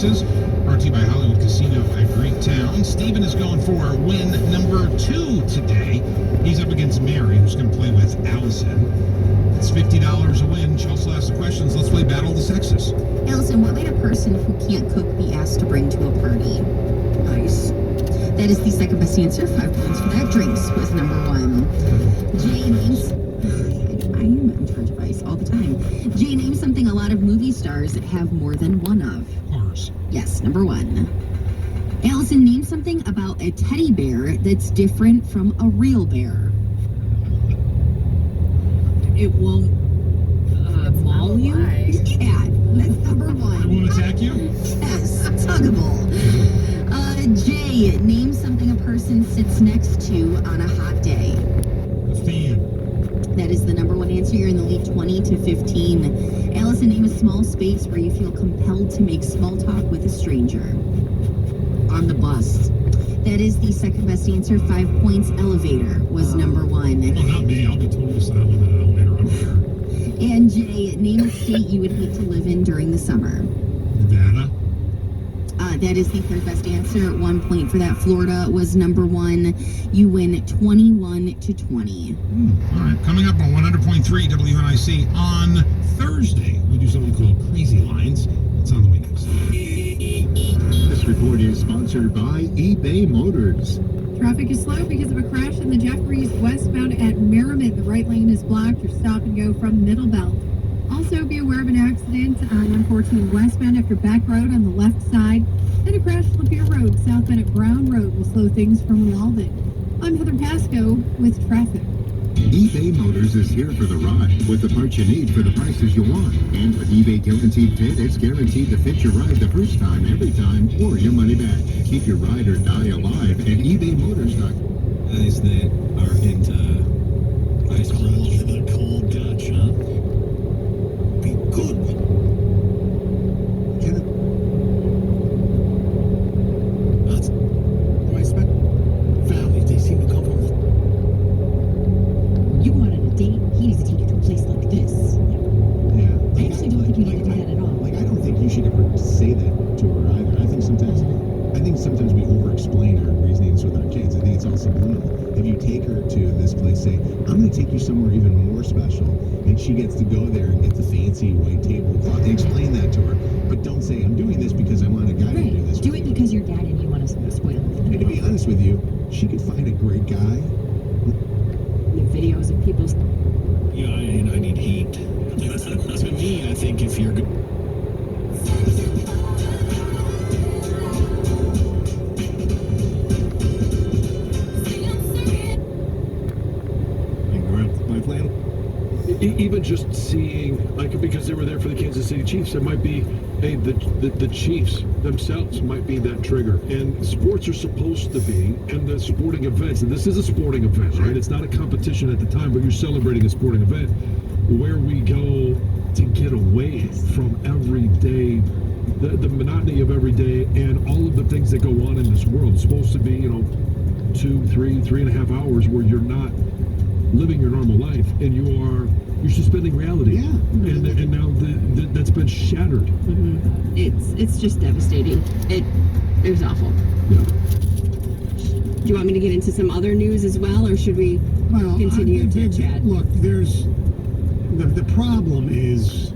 prizes. Brought to you by Hollywood Casino at Greek Town. Steven is going for win number 2 today. He's up against Mary, who's going to play with Allison. It's $50 a win. Chelsea asks the questions. Let's play Battle of the Sexes. Allison, what might a person who can't cook be asked to bring to a party? Ice. That is the second best answer. 5 points for that. Drinks was number 1. Jay names... I am in charge of ice all the time. Jay, name something a lot of movie stars have more than one of. Cars. Yes, number 1. Allison, name something about a teddy bear that's different from a real bear. It won't maul you? Yeah, that's number 1. It won't attack you? Yes, tuggable. Jay, name something a person sits next to on a hot day. A fan. That is the number 1 answer. You're in the lead 20 to 15. Allison, name a small space where you feel compelled to make small talk with a stranger. On the bus. That is the second best answer. 5 points. Elevator was number 1. Well, not me. I'll be totally silent in an elevator. I'm here. And Jay, name a state you would hate to live in during the summer. Nevada. That is the third best answer. 1 point for that. Florida was number 1. You win 21 to 20. All right. Coming up on 100.3 WNIC on Thursday, we do something called Crazy Lines. It's on the way next. This report is sponsored by eBay Motors. Traffic is slow because of a crash in the Jeffries westbound at Merriman. The right lane is blocked for stop and go from Middle Belt. Also, be aware of an accident on 114 westbound after Back Road on the left side. And a crash on Lapeer Road, South Bennett Brown Road will slow things from Walden. I'm Heather Pasco with traffic. eBay Motors is here for the ride with the parts you need for the prices you want. And with eBay Guaranteed Fit, it's guaranteed to fit your ride the first time, every time, or your money back. Keep your ride or die alive at ebaymotors.com. Guys that are into ice cream. The cold Dutch, huh? Be good. Get it? That's what I expect. Families, they seem to come from the... You wanted a date, he needs to take you to a place like this. Yeah. I actually don't think you need to do that at all. Like, I don't think you should ever say that to her either. I think sometimes we over-explain our reasonings with our kids. I think it's all subliminal. If you take her to this place, say, I'm going to take you somewhere even more special, and she gets to go there and get the fancy white tablecloth. Explain that to her. But don't say, I'm doing this because I want a guy to do this. Do it because you're dad and you want to spoil it. And to be honest with you, she could find a great guy. The videos of people's... Yeah, and I need heat. To me, I think if you're good... My plan? Even just seeing, like, because they were there for the Kansas City Chiefs, it might be, hey, the Chiefs themselves might be that trigger. And sports are supposed to be, and the sporting events, and this is a sporting event, right? It's not a competition at the time, but you're celebrating a sporting event where we go to get away from everyday, the monotony of every day and all of the things that go on in this world. It's supposed to be, 2, 3, 3.5 hours where you're not living your normal life and you're suspending reality. Yeah. And now that's been shattered. It's just devastating. It was awful. Yeah. Do you want me to get into some other news as well, or should we continue to chat? Look, the problem is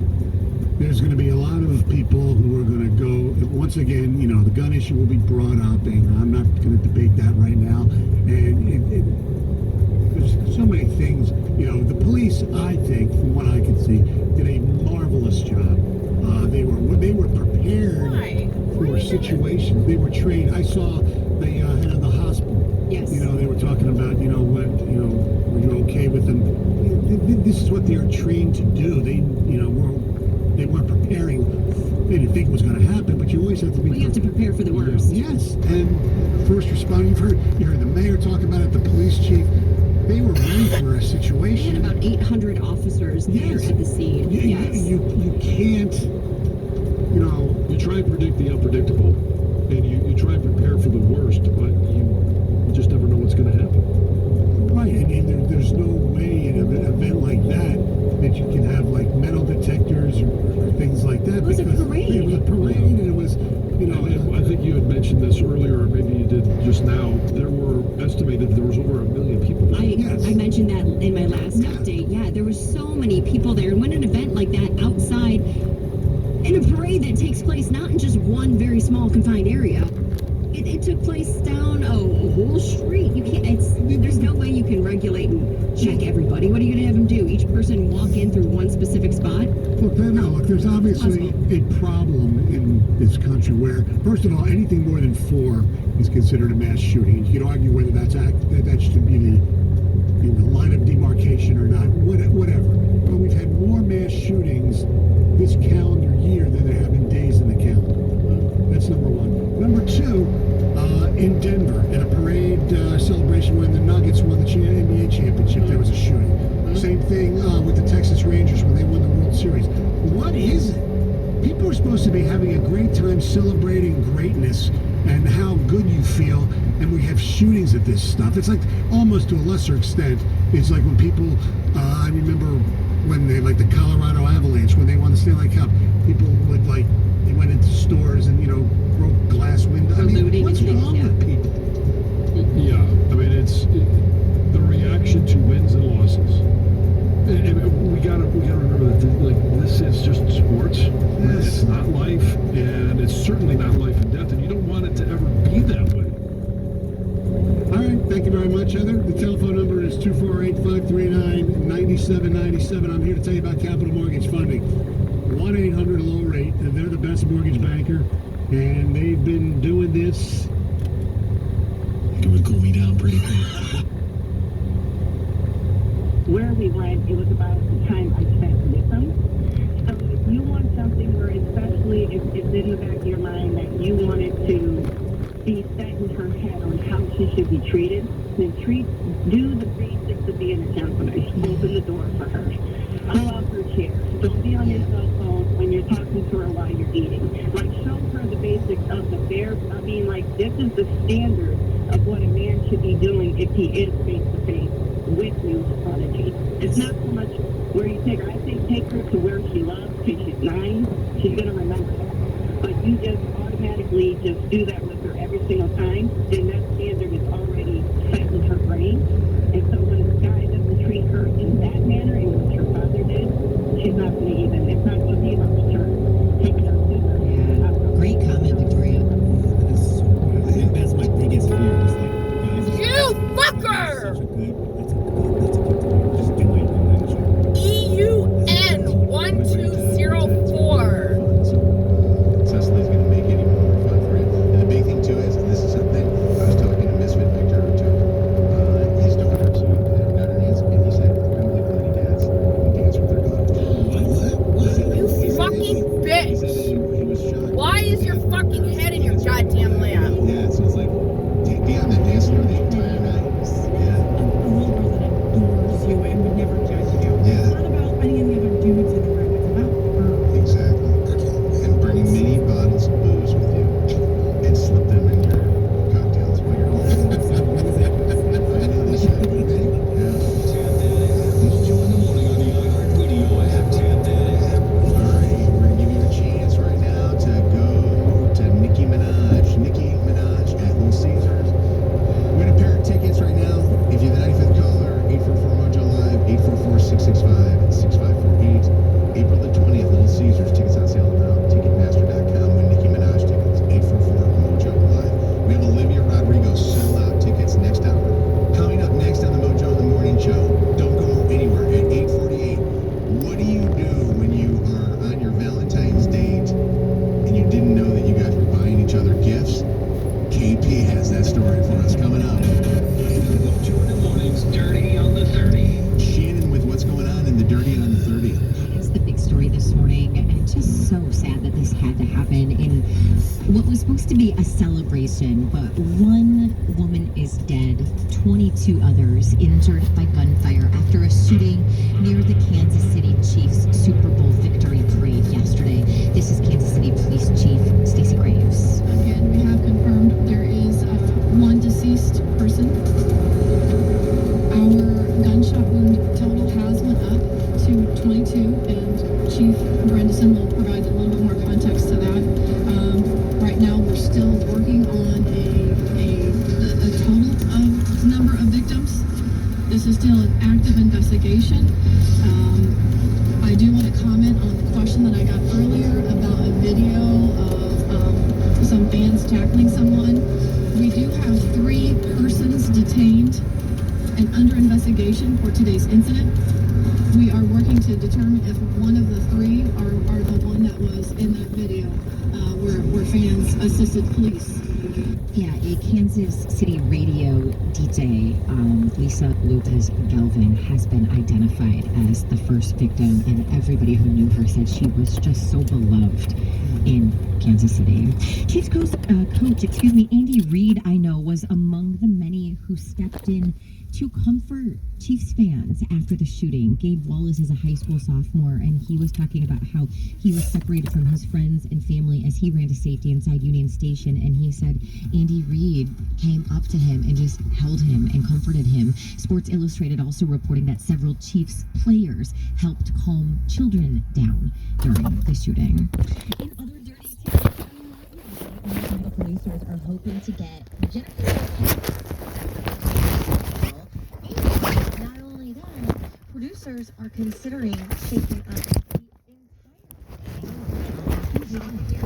there's going to be a lot of people who are going to go, once again, the gun issue will be brought up, and I'm not going to debate that right now. And there's so many things. The police, I think, from what I can see, did a marvelous job. They were prepared for situations. They were trained. I saw the head of the hospital. Yes. They were talking about, were you okay with them? This is what they are trained to do. They weren't preparing. They didn't think it was going to happen, but you always have to be. Well, you have to prepare for the worst. Yes, and first responding. You heard the mayor talk about it, the police chief. They were ready for a situation. We had about 800 officers there at the scene. Yes. You can't, You try and predict the unpredictable, and you try and prepare for the worst, but you just never know what's going to happen. Right, and there's no way in an event like that you can have like metal detectors or things like that. It was a parade. It was a parade, and it was, there was over 1 million people there. I mentioned that in my last Yeah. update. Yeah, there were so many people there. And when an event like that outside in a parade that takes place not in just one very small confined area, it took place down a whole street. You can't. There's no way you can regulate and check everybody. What are you gonna have them do? Each person walk in through one specific spot? Look, there's obviously a problem in this country where, first of all, anything more than 4 is considered a mass shooting. You could argue whether that should be the line of demarcation or not, whatever. But we've had more mass shootings this calendar year than there have been days in the calendar. That's number one. Number two, in Denver, at a parade celebration when the Nuggets won the NBA championship, there was a shooting. Same thing with the Texas Rangers when they won the World Series. What is it? People are supposed to be having a great time celebrating greatness and how good you feel, and we have shootings at this stuff. It's like, almost to a lesser extent, it's like when people, I remember when they, like the Colorado Avalanche, when they won the Stanley Cup, people would they went into stores and, broke glass windows. I mean, Looting what's and things, wrong yeah. with people? Yeah, I mean, the reaction to wins and losses. And we gotta remember that this is just sports. Yes. It's not life, and it's certainly not life and death, and you don't want it to ever be that way. All right, thank you very much, Heather. The telephone number is 248-539-9797. I'm here to tell you about Capital Mortgage Funding. 1-800-LOW-RATE. They're the best mortgage banker, and they've been doing this. It would cool me down pretty quick. Where we went, it was about the time I spent with them. So if you want something where, especially if it's in the back of your mind that you want it to be set in her head on how she should be treated, then do the basics of being a gentleman. Open the door for her. Pull out her chair. Don't be on your cell phone when you're talking to her while you're eating. Show her the basics of the fair. I mean, this is the standard of what a man should be doing if he is face to face with you in front of you. It's not so much where you take her. I think take her to where she loves because she's 9. She's going to remember that. But you just automatically just do that with her every single time, then that standard is already set in her brain. And so when the guy doesn't treat her in that manner, in which her father did, she's not going to even, it's not going to be about return. Take her to her. Yeah. Great comment, Victoria. I think that's my biggest fear. Is like, guys, You fucker! that's a good thing. Just do it. And then EUN 1204. Cecily's going to make it even more fun for you. And the big thing too is, and this is something I was talking to Misfit Victor who took his daughter to Notre Dame, and he said, "We're going to let the dads dance with their daughters." You fucking bitch! He was shocked. Why is your fucking head in your goddamn lap? Yeah, so it's like, be on that dance floor the entire night. Yeah. A little girl that adores you and would never judge you. Yeah. It's not about any of the other dudes in the room. It's about her. Exactly. And bringing many bottles of booze with you and slip them in your cocktails while you're home. I know this shit, right? Yeah. Mojo in the morning on the iHeartRadio app. All right, we're gonna give you a chance right now to go to Nicki Minaj at Little Caesars. Win a pair of tickets right now. If you're the 95th caller, 844 Mojo Live, 844-665-6548. April the 20th, Little Caesars. Tickets on sale now. Ticketmaster.com. Win Nicki Minaj tickets. 844 Mojo Live. We have Olivia Rodrigo sold out tickets next hour. Coming up next on the Mojo in the Morning Show. Don't go anywhere. At 8:48. What do you do when you are on your Valentine's date and you didn't know that you guys were buying each other gifts? KP has that story for us coming up. Mojo in the Morning's Dirty on the 30. Shannon with what's going on in the Dirty on the 30. It's the big story this morning, and it's just so sad that this had to happen in what was supposed to be a celebration. But one woman is dead, 22 others injured by gunfire after a shooting near the Kansas City Chiefs Super Bowl victory parade yesterday. This is Kansas City Police Chief Stacey Graves. Again, we have confirmed there is one deceased person. Our gunshot wound total has went up to 22, and Chief Brendison will provide a little bit more context to that. Right now, we're still working on a total of number of victims. This is still an active investigation. I do want to comment on the question that I got earlier about a video of some fans tackling someone. We do have 3 persons detained and under investigation for today's incident. We are working to determine if one of the 3 are the one that was in that video where fans assisted police. Yeah, a Kansas City radio DJ, Lisa Lopez Galvin, has been identified as the first victim, and everybody who knew her said she was just so beloved in Kansas City. Chiefs coach, Andy Reid, I know, was among the many who stepped in to comfort Chiefs fans after the shooting. Gabe Wallace is a high school sophomore, and he was talking about how he was separated from his friends and family as he ran to safety inside Union Station, and he said Andy Reid came up to him and just held him and comforted him. Sports Illustrated also reporting that several Chiefs players helped calm children down during the shooting. In other dirty producers are hoping to get Jennifer Lopez. Not only that, producers are considering shaking up the entire.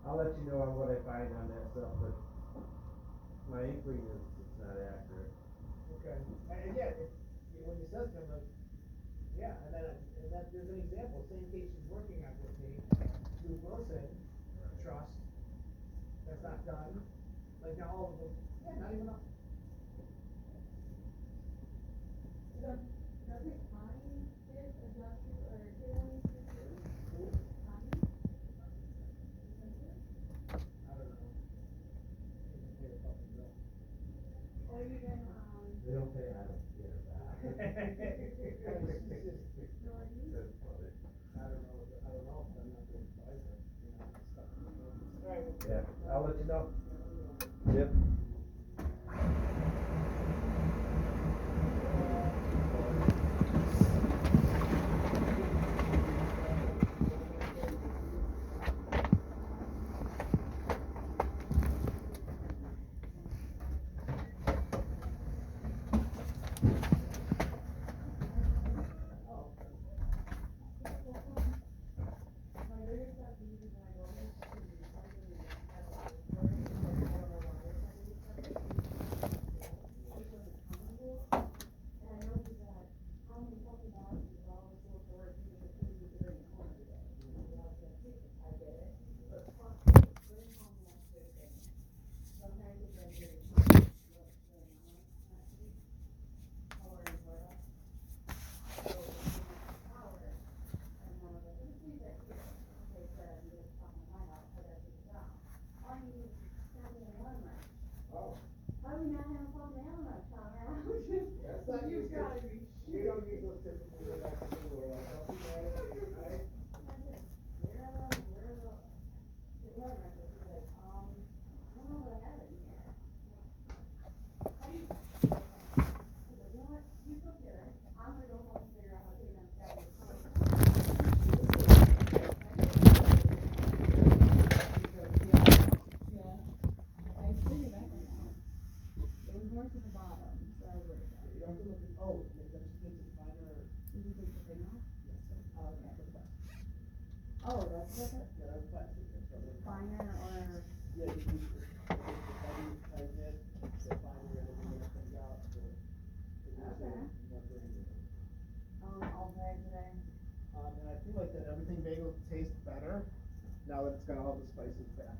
I'll let you know on what I find on that stuff, but my inkling is it's not accurate. Okay. And yeah, when it does come up, yeah, and that there's an example, same case she's working on with me, Lou Wilson, trust, that's not done, like now all of them, yeah, not even up. Doesn't Connie get adjusted or hearings too? Connie? I don't know. Pay a fucking bill. Or even, They don't pay, I don't care about it. Yeah, I'll let you know. Yep. And I feel like that everything bagel tastes better now that it's got all the spices back.